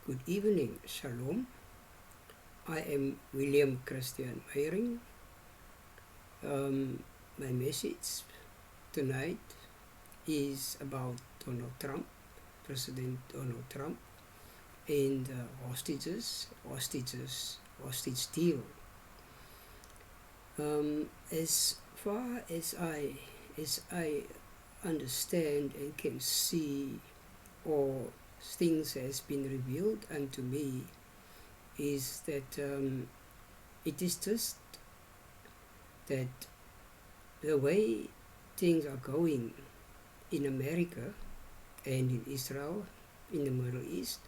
Good evening, Shalom. I am William Christian Meyering. My message tonight is about Donald Trump, President Donald Trump, and hostage deal. As far as I understand and can see, or things has been revealed unto me, is that it is just that the way things are going in America and in Israel, in the Middle East,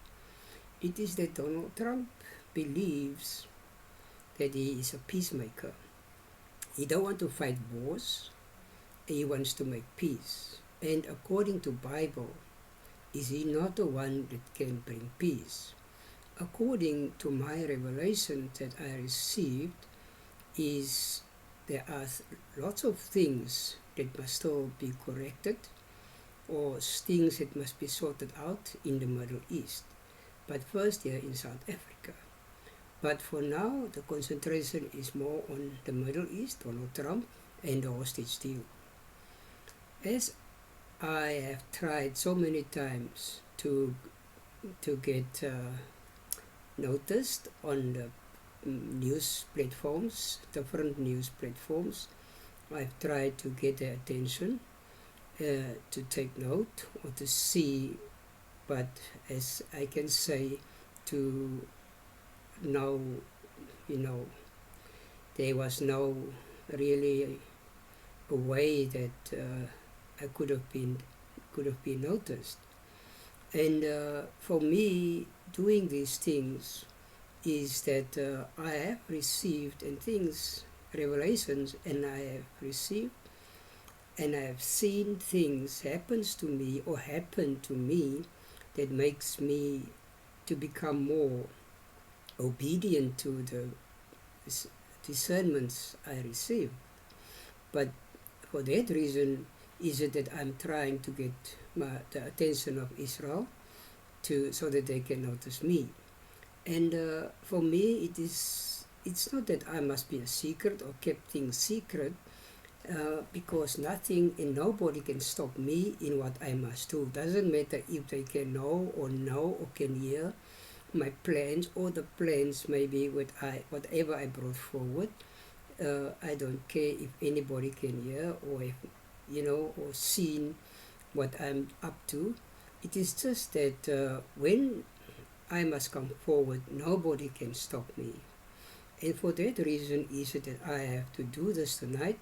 it is that Donald Trump believes that he is a peacemaker. He don't want to fight wars, he wants to make peace. And according to Bible, is he not the one that can bring peace? According to my revelation that I received, is there are lots of things that must still be corrected, or things that must be sorted out in the Middle East, but first here in South Africa. But for now, the concentration is more on the Middle East, Donald Trump, and the hostage deal. As I have tried so many times to get noticed on the news platforms, different news platforms, I've tried to get their attention, to take note or to see, but as I can say, to know, there was no really a way that I could have been noticed. And for me, doing these things is that I have received revelations, and I have received and I have seen things happen to me that makes me to become more obedient to the discernments I receive. But for that reason is it that I'm trying to get the attention of Israel so that they can notice me. And for me, it's not that I must be a secret or kept things secret, because nothing and nobody can stop me in what I must do. Doesn't matter if they can know or can hear my plans, or the plans maybe whatever I brought forward. I don't care if anybody can hear or or seen what I'm up to. It is just that when I must come forward, nobody can stop me. And for that reason is it that I have to do this tonight.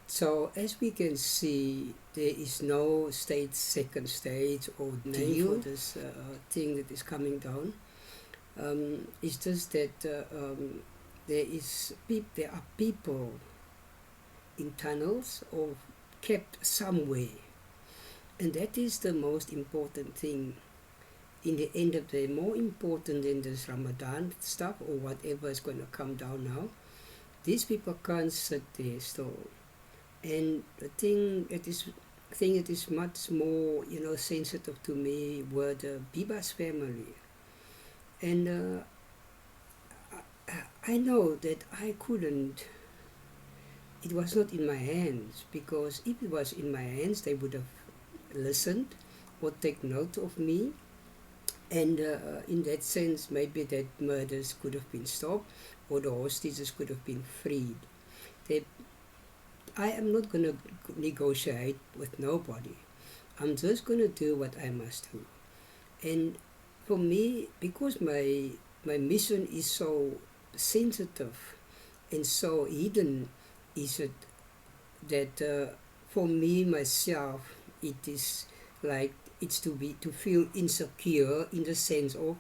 So as we can see, there is no second stage or deal for this thing that is coming down. It's just that there are people in tunnels or kept somewhere, and that is the most important thing. In the end of the day, more important than this Ramadan stuff or whatever is going to come down now, these people can't sit there still. And the thing that is much more sensitive to me were the Bibas family. And I know that I couldn't, it was not in my hands, because if it was in my hands, they would have listened or take note of me. And in that sense, maybe that murders could have been stopped, or the hostages could have been freed. I am not going to negotiate with nobody. I'm just going to do what I must do. And for me, because my mission is so sensitive and so hidden, is it that for me, myself, it is like it's to feel insecure in the sense of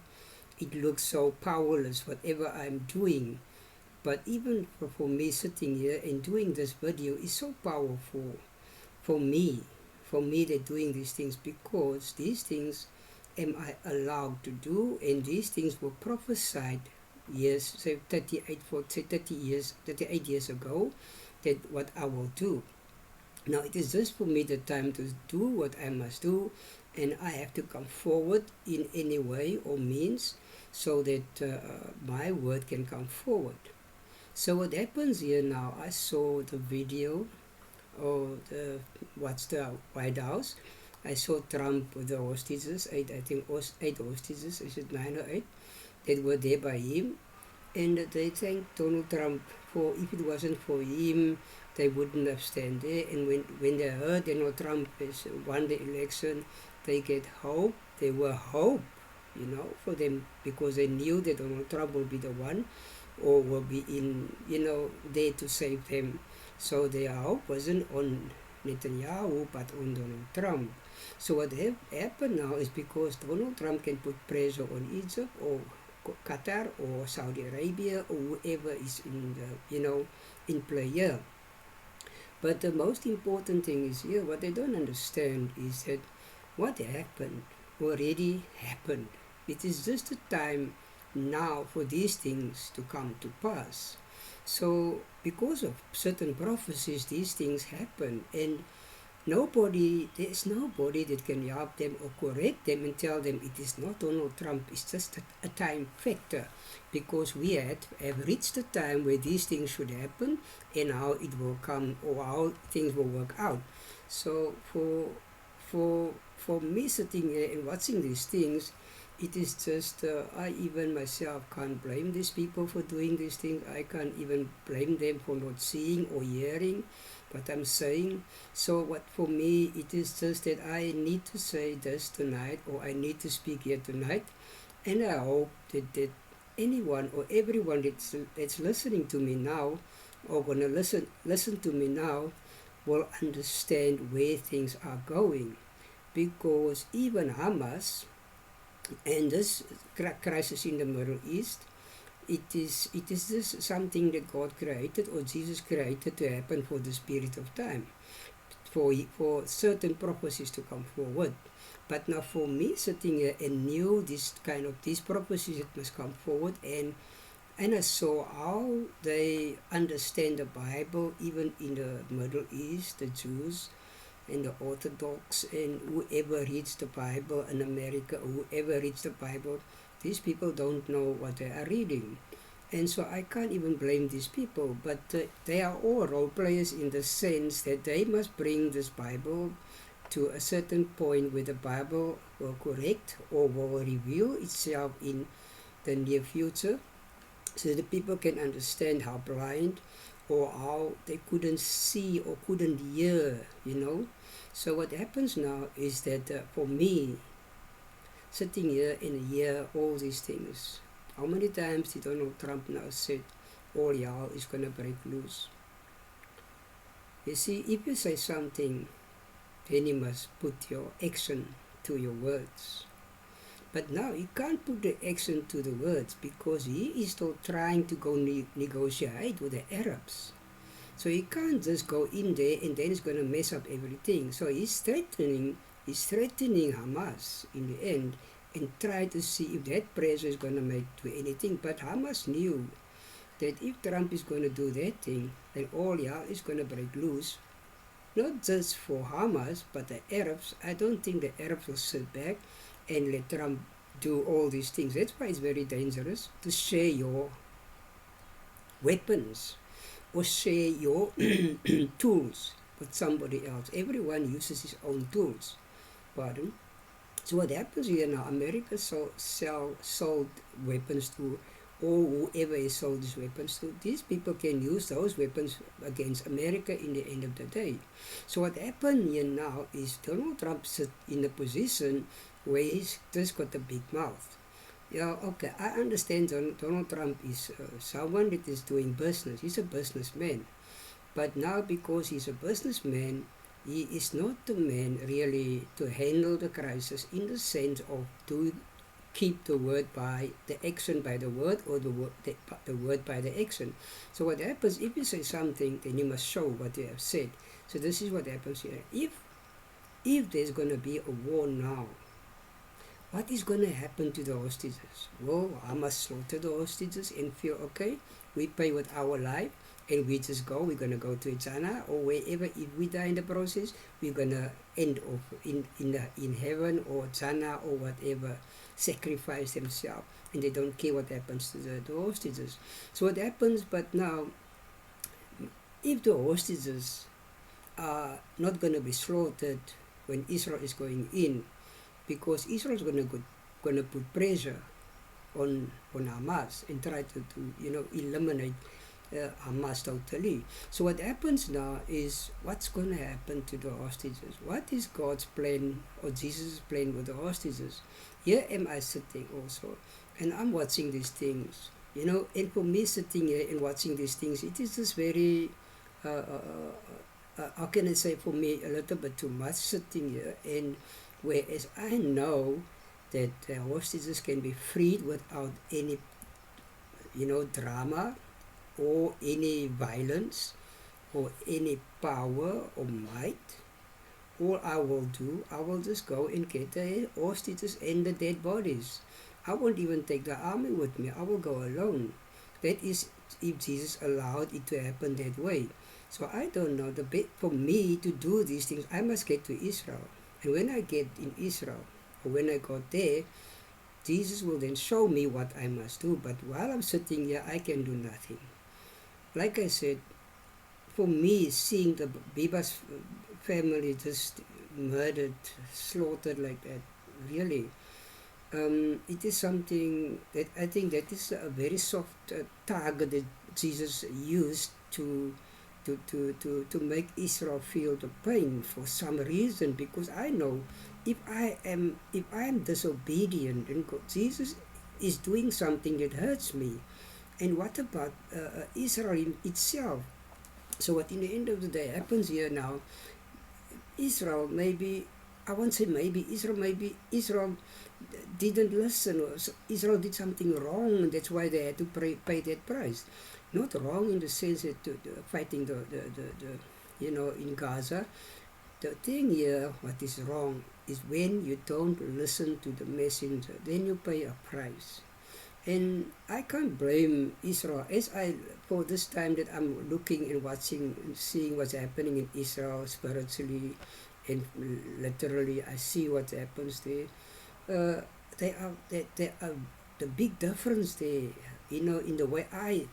it looks so powerless, whatever I'm doing. But even for me sitting here and doing this video is so powerful for me that doing these things, because these things am I allowed to do, and these things were prophesied 38 years ago, that what I will do. Now it is just for me the time to do what I must do, and I have to come forward in any way or means so that my word can come forward. So what happens here now, I saw the video or what's the White House. I saw Trump with the hostages, I think eight hostages, is it 9 or 8, that were there by him. And they thanked Donald Trump for, if it wasn't for him, they wouldn't have stand there. And when they heard Donald Trump has won the election, they get hope. They were hope, for them, because they knew that Donald Trump will be the one, or will be in, there to save them. So their hope wasn't on Netanyahu, but on Donald Trump. So what happened now is, because Donald Trump can put pressure on Egypt or Qatar or Saudi Arabia or whoever is in the, in play here. But the most important thing is here, what they don't understand is that what happened already happened. It is just a time now for these things to come to pass. So because of certain prophecies, these things happen, and there's nobody that can help them or correct them and tell them it is not Donald Trump. It's just a time factor, because we have reached the time where these things should happen, and how it will come, or how things will work out. So for me sitting here and watching these things, it is just, I even myself can't blame these people for doing these things. I can't even blame them for not seeing or hearing what I'm saying. So what for me, it is just that I need to say this tonight, or I need to speak here tonight, and I hope that anyone or everyone that's listening to me now, or gonna listen to me now, will understand where things are going. Because even Hamas and this crisis in the Middle East, it is just something that God created, or Jesus created, to happen for this period of time, for certain prophecies to come forward. But now for me sitting here and knew these prophecies that must come forward, and I saw how they understand the Bible, even in the Middle East, the Jews and the Orthodox, and whoever reads the Bible in America, or whoever reads the Bible, these people don't know what they are reading. And so I can't even blame these people, but they are all role players, in the sense that they must bring this Bible to a certain point where the Bible will correct or will reveal itself in the near future, so that people can understand how blind, or how they couldn't see or couldn't hear, So what happens now is that for me, sitting here and hear all these things, how many times did Donald Trump now said all hell is going to break loose? You see, if you say something, then you must put your action to your words. But now he can't put the action to the words, because he is still trying to go negotiate with the Arabs. So he can't just go in there and then it's going to mess up everything. So he's threatening Hamas in the end, and try to see if that pressure is going to make to anything. But Hamas knew that if Trump is going to do that thing, then all hell is going to break loose. Not just for Hamas, but the Arabs. I don't think the Arabs will sit back and let Trump do all these things. That's why it's very dangerous to share your weapons or share your tools with somebody else. Everyone uses his own tools. Pardon? So what happens here now, America sold weapons to, or whoever has sold these weapons to, these people can use those weapons against America in the end of the day. So what happened here now is Donald Trump sits in a position where he's just got a big mouth. Yeah, okay, I understand Donald Trump is someone that is doing business. He's a businessman. But now, because he's a businessman, he is not the man really to handle the crisis, in the sense of to keep the word by the action by the word, or the word by the action. So what happens, if you say something, then you must show what you have said. So this is what happens here. If there's going to be a war now, what is going to happen to the hostages? Well, Hamas slaughter the hostages and feel, okay, we pay with our life and we just go, we're going to go to Jannah or wherever. If we die in the process, we're going to end off in heaven or Jannah or whatever, sacrifice themselves, and they don't care what happens to the hostages. So what happens, but now, if the hostages are not going to be slaughtered when Israel is going in, because Israel is going to put pressure on Hamas and try to eliminate Hamas totally. So what happens now is, what's going to happen to the hostages? What is God's plan or Jesus' plan with the hostages? Here am I sitting also, and I'm watching these things, and for me sitting here and watching these things, it is just very how can I say, for me, a little bit too much sitting here. And whereas I know that hostages can be freed without any, drama or any violence or any power or might, all I will do, I will just go and get the hostages and the dead bodies. I won't even take the army with me. I will go alone. That is, if Jesus allowed it to happen that way. So I don't know. For me to do these things, I must get to Israel. And when I get in Israel, or when I got there, Jesus will then show me what I must do. But while I'm sitting here, I can do nothing. Like I said, for me, seeing the Biba's family just murdered, slaughtered like that, really, it is something that I think that is a very soft target that Jesus used to make Israel feel the pain for some reason, because I know if I am disobedient, and Jesus is doing something that hurts me. And what about Israel itself? So what in the end of the day happens here now, Israel maybe Israel didn't listen, or Israel did something wrong, and that's why they had to pay that price. Not wrong in the sense that fighting the in Gaza. The thing here, what is wrong, is when you don't listen to the messenger, then you pay a price. And I can't blame Israel. For this time that I'm looking and watching and seeing what's happening in Israel spiritually and literally, I see what happens there. They are the big difference there, in the way I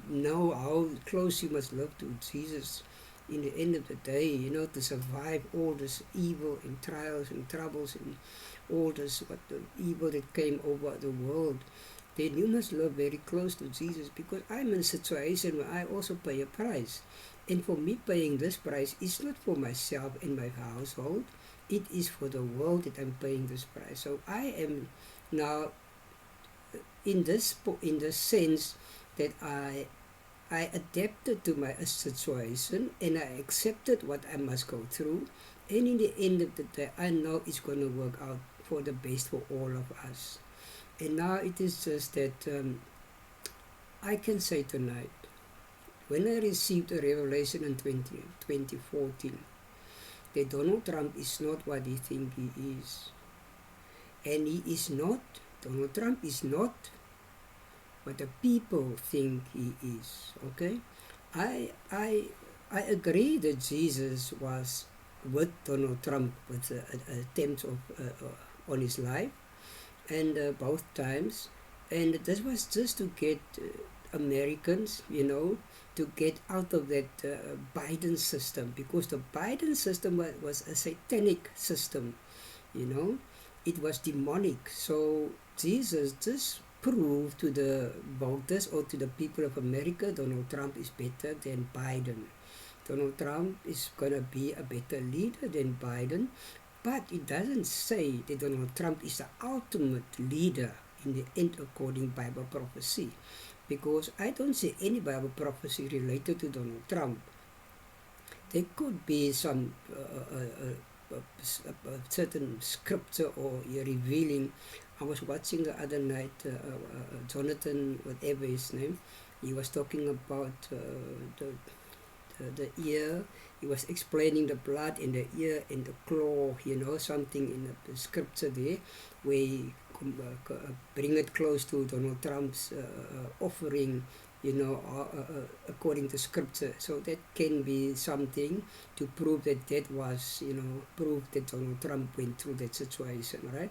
know how close you must live to Jesus in the end of the day, to survive all this evil and trials and troubles and all this, what the evil that came over the world. Then you must live very close to Jesus, because I'm in a situation where I also pay a price. And for me, paying this price is not for myself and my household. It is for the world that I'm paying this price. So I am now in this sense that I adapted to my situation, and I accepted what I must go through. And in the end of the day, I know it's going to work out for the best for all of us. And now it is just that I can say tonight, when I received a revelation in 2014, that Donald Trump is not what he thinks he is. And Donald Trump is not what the people think he is. Okay? I agree that Jesus was with Donald Trump with attempts on his life, and both times, and this was just to get Americans, to get out of that Biden system, because the Biden system was a satanic system, it was demonic. So Jesus just proved to the voters or to the people of America, Donald Trump is better than Biden. Donald Trump is going to be a better leader than Biden. But it doesn't say that Donald Trump is the ultimate leader in the end according to Bible prophecy, because I don't see any Bible prophecy related to Donald Trump. There could be some certain scripture or revealing. I was watching the other night, Jonathan, whatever his name, he was talking about the ear. He was explaining the blood in the ear and the claw, something in the scripture there, where he bring it close to Donald Trump's offering, according to scripture. So that can be something to prove that was, proof that Donald Trump went through that situation, right?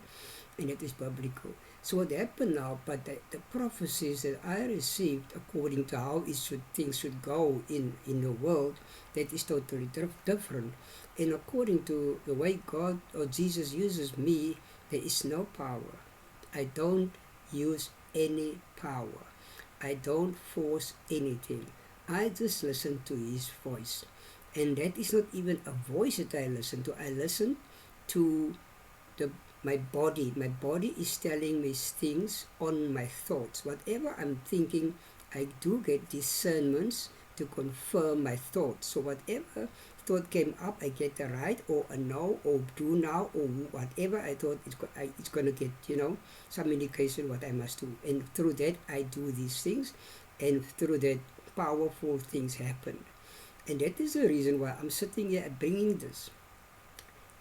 And it is biblical. So what happened now, but the prophecies that I received according to how things should go in the world, that is totally different. And according to the way God or Jesus uses me, there is no power. I don't use any power. I don't force anything. I just listen to his voice. And that is not even a voice that I listen to. I listen to my body. My body is telling me things on my thoughts. Whatever I'm thinking, I do get discernments to confirm my thoughts. So whatever thought came up, I get the right or a no or do now or whatever I thought it's going to get, some indication what I must do. And through that, I do these things. And through that, powerful things happen. And that is the reason why I'm sitting here and bringing this.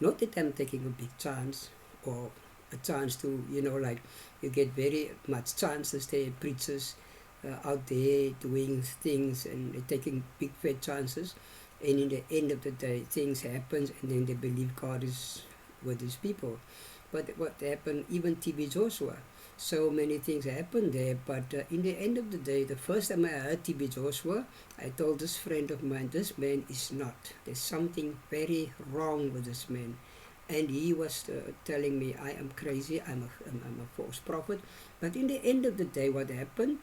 Not that I'm taking a big chance or a chance to, like you get very much chances there, preachers out there doing things and taking big fat chances. And in the end of the day, things happen and then they believe God is with his people. But what happened, even TB Joshua, so many things happened there. But in the end of the day, the first time I heard TB Joshua, I told this friend of mine, this man is not. There's something very wrong with this man. And he was telling me, I am crazy, I'm a false prophet. But in the end of the day, what happened,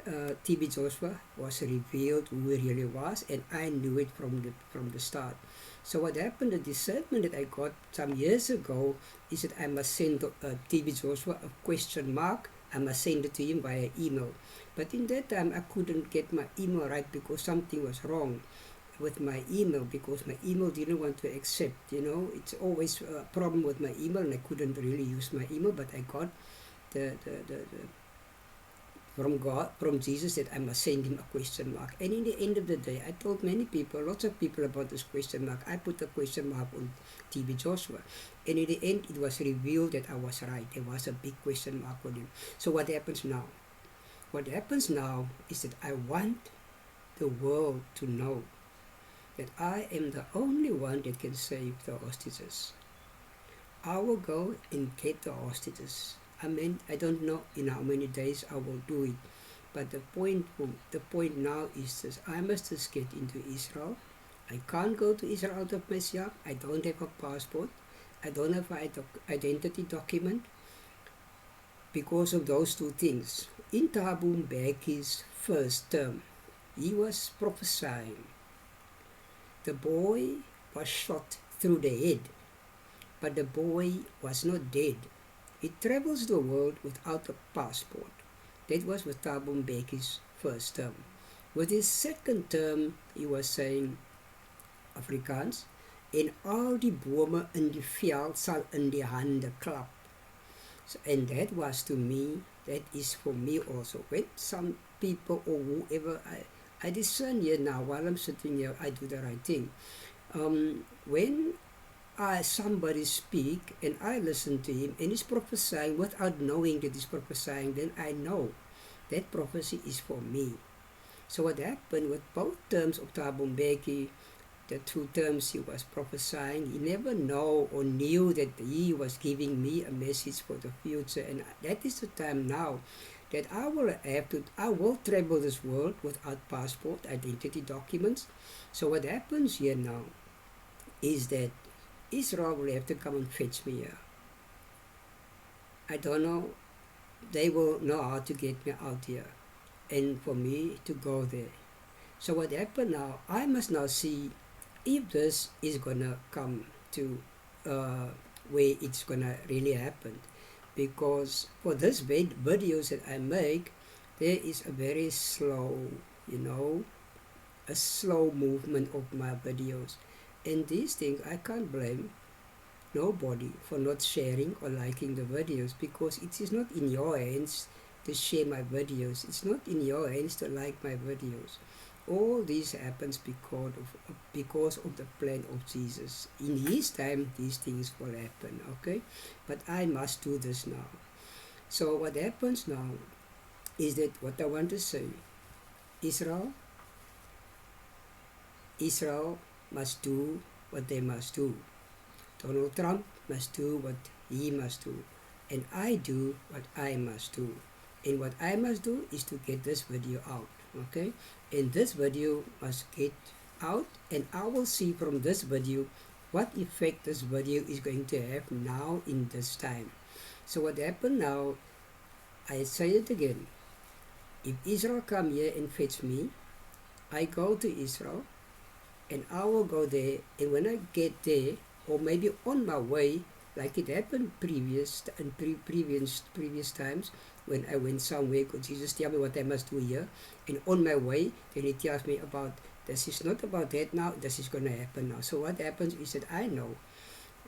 TB Joshua was revealed who he really was, and I knew it from the start. So what happened, the discernment that I got some years ago is that I must send TB Joshua a question mark. I must send it to him via email. But in that time, I couldn't get my email right because something was wrong with my email, because my email didn't want to accept, it's always a problem with my email, and I couldn't really use my email. But I got the from God, from Jesus, that I must send him a question mark. And in the end of the day, I told many people, lots of people, about this question mark. I put a question mark on TB Joshua, and in the end it was revealed that I was right. There was a big question mark on him. So what happens now? What happens now is that I want the world to know that I am the only one that can save the hostages. I will go and get the hostages. I don't know in how many days I will do it, but the point now is this: I must just get into Israel. I can't go to Israel out of myself. I don't have a passport. I don't have an identity document because of those two things. In Thabo Mbeki's first term, he was prophesying. The boy was shot through the head, but the boy was not dead. He travels the world without a passport. That was with Thabo Mbeki's first term. With his second term, he was saying Afrikaans, en al die bome in die veld sal in die hande klap. So, and that was to me, that is for me also. When some people or whoever, I discern here now, while I'm sitting here, I do the right thing. When somebody speak and I listen to him and he's prophesying without knowing that he's prophesying, then I know that prophecy is for me. So what happened with both terms of Thabo Mbeki, the two terms he was prophesying, he never know or knew that he was giving me a message for the future. And that is the time now that I will travel this world without passport, identity documents. So what happens here now is that Israel will have to come and fetch me here. I don't know. They will know how to get me out here and for me to go there. So what happened now, I must now see if this is going to come to where it's going to really happen. Because for this videos that I make, there is a very slow, a slow movement of my videos. And these things, I can't blame nobody for not sharing or liking the videos, because it is not in your hands to share my videos. It's not in your hands to like my videos. All this happens because of the plan of Jesus. In his time, these things will happen, okay? But I must do this now. So what happens now is that what I want to say, Israel must do what they must do. Donald Trump must do what he must do. And I do what I must do. And what I must do is to get this video out, okay? And this video must get out, and I will see from this video what effect this video is going to have now in this time. So what happened now, I say it again, if Israel come here and fetch me, I go to Israel, and I will go there, and when I get there, or maybe on my way, like it happened previous times, when I went somewhere, because Jesus tell me what I must do here, and on my way, then he tells me about, this is not about that now, this is going to happen now. So what happens is that I know,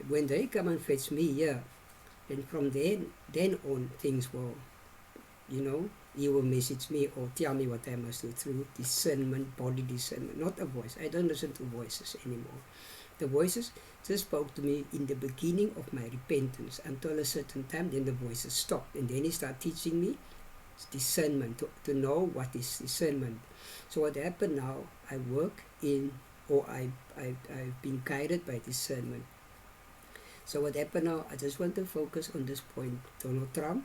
when they come and fetch me here, then from then on, things will, he will message me or tell me what I must do through discernment, body discernment, not a voice. I don't listen to voices anymore. The voices just spoke to me in the beginning of my repentance until a certain time, then the voices stopped. And then he started teaching me discernment, to know what is discernment. So what happened now, I work in, or I've been guided by discernment. So what happened now, I just want to focus on this point. Donald Trump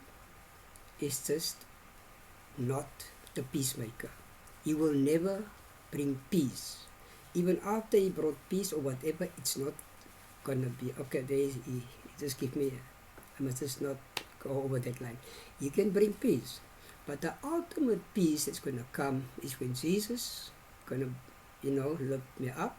is just not the peacemaker. He will never bring peace. Even after he brought peace or whatever, it's not gonna be, okay, he just give me, I must just not go over that line. He can bring peace, but the ultimate peace that's gonna come is when Jesus gonna, lift me up,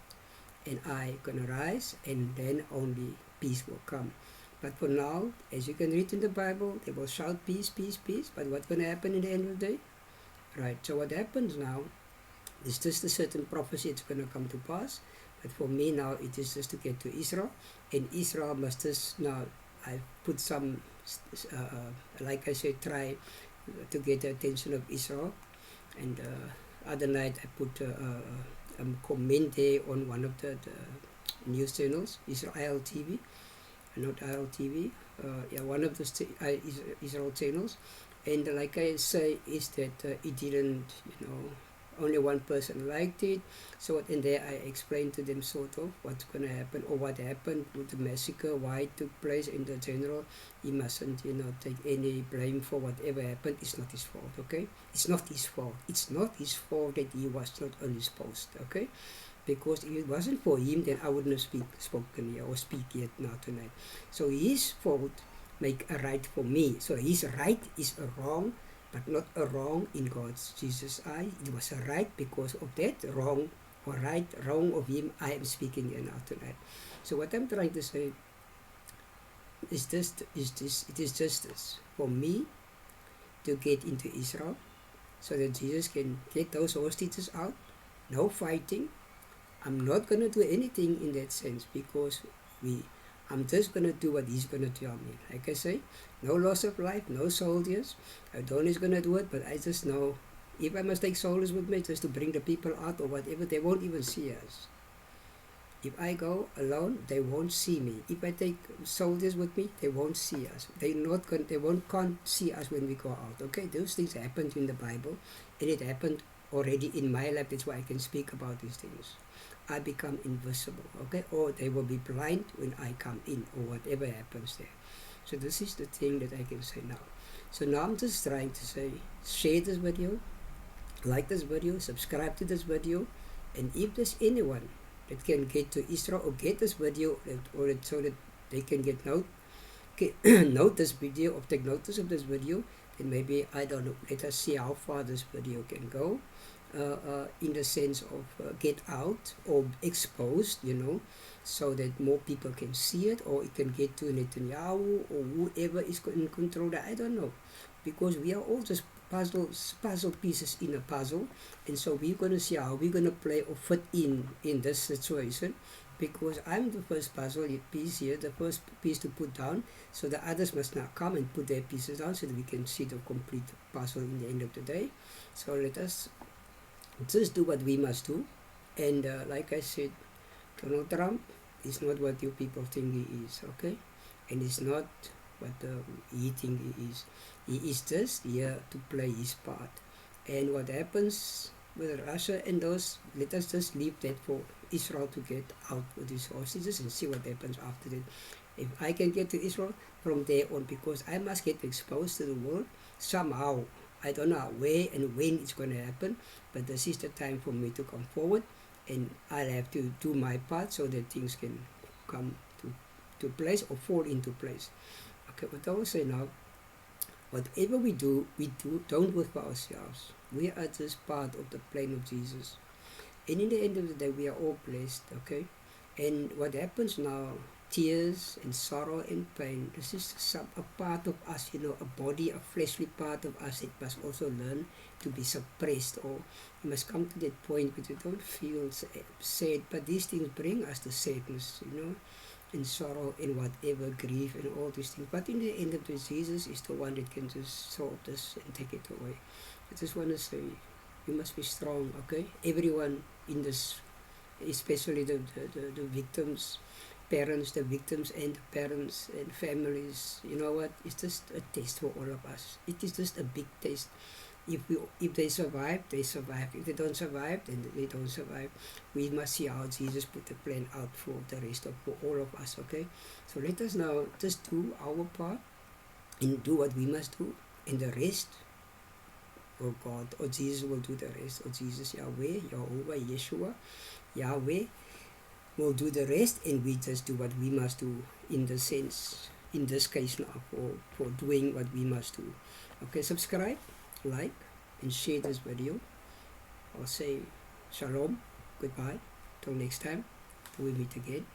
and I gonna rise, and then only peace will come. But for now, as you can read in the Bible, they will shout peace, peace, peace, but what's gonna happen in the end of the day? Right, so what happens now, it's just a certain prophecy, it's going to come to pass. But for me now, it is just to get to Israel. And Israel must just now, I put some, like I said, try to get the attention of Israel. And other night I put a comment there on one of the news channels, Israel TV, not ILTV, one of the Israel channels. And like I say, is that it didn't, only one person liked it. So in there I explained to them sort of what's going to happen, or what happened with the massacre, why it took place in the general. He mustn't, take any blame for whatever happened. It's not his fault, okay? It's not his fault. It's not his fault that he was not on his post, okay? Because if it wasn't for him, then I wouldn't have spoken here or speak yet now tonight. So his fault make a right for me. So his right is a wrong, but not a wrong in God's Jesus' eye. It was a right because of that wrong or right, wrong of him. I am speaking here now tonight. So what I'm trying to say is it is justice for me to get into Israel, so that Jesus can get those hostages out. No fighting. I'm not going to do anything in that sense, because I'm just going to do what he's going to tell me. Like I say, no loss of life, no soldiers. Adoni's going to do it, but I just know if I must take soldiers with me just to bring the people out or whatever, they won't even see us. If I go alone, they won't see me. If I take soldiers with me, they won't see us. Can't see us when we go out. Okay, those things happened in the Bible, and it happened already in my life. That's why I can speak about these things. I become invisible, okay? Or they will be blind when I come in, or whatever happens there. So this is the thing that I can say now. So now I'm just trying to say, share this video, like this video, subscribe to this video, and if there's anyone that can get to Israel or get this video, so that they can get note this video or take notice of this video, then maybe, I don't know, let us see how far this video can go. In the sense of get out or exposed, so that more people can see it, or it can get to Netanyahu or whoever is in control. I don't know, because we are all just puzzle pieces in a puzzle, and so we're going to see how we're going to play or fit in this situation, because I'm the first puzzle piece here, the first piece to put down, so the others must now come and put their pieces down so that we can see the complete puzzle in the end of the day. So let us just do what we must do. And like I said, Donald Trump is not what you people think he is, okay? And it's not what he think he is. He is just here to play his part. And what happens with Russia and those, let us just leave that for Israel to get out with these hostages and see what happens after that. If I can get to Israel from there on, because I must get exposed to the world somehow. I don't know where and when it's going to happen, but this is the time for me to come forward, and I'll have to do my part so that things can come to place or fall into place. Okay, what I will say now, whatever we do, don't work for ourselves. We are just part of the plan of Jesus. And in the end of the day, we are all blessed, okay? And what happens now, tears and sorrow and pain, this is a part of us, a body, a fleshly part of us. It must also learn to be suppressed, or you must come to that point where you don't feel sad, but these things bring us to sadness, and sorrow and whatever, grief and all these things. But in the end of the day, Jesus is the one that can just solve this and take it away. I just want to say, you must be strong, okay? Everyone in this, especially the victims, parents, the victims and the parents and families, you know what? It's just a test for all of us. It is just a big test. If they survive, they survive. If they don't survive, then they don't survive. We must see how Jesus put the plan out for the rest of, for all of us, okay? So let us now just do our part and do what we must do, and the rest, or God, or Jesus will do the rest, or Jesus, Yahweh, Jehovah, Yeshua, Yahweh will do the rest, and we just do what we must do in the sense, in this case now, for doing what we must do. Okay, subscribe, like, and share this video. I'll say shalom, goodbye, till next time, till we meet again.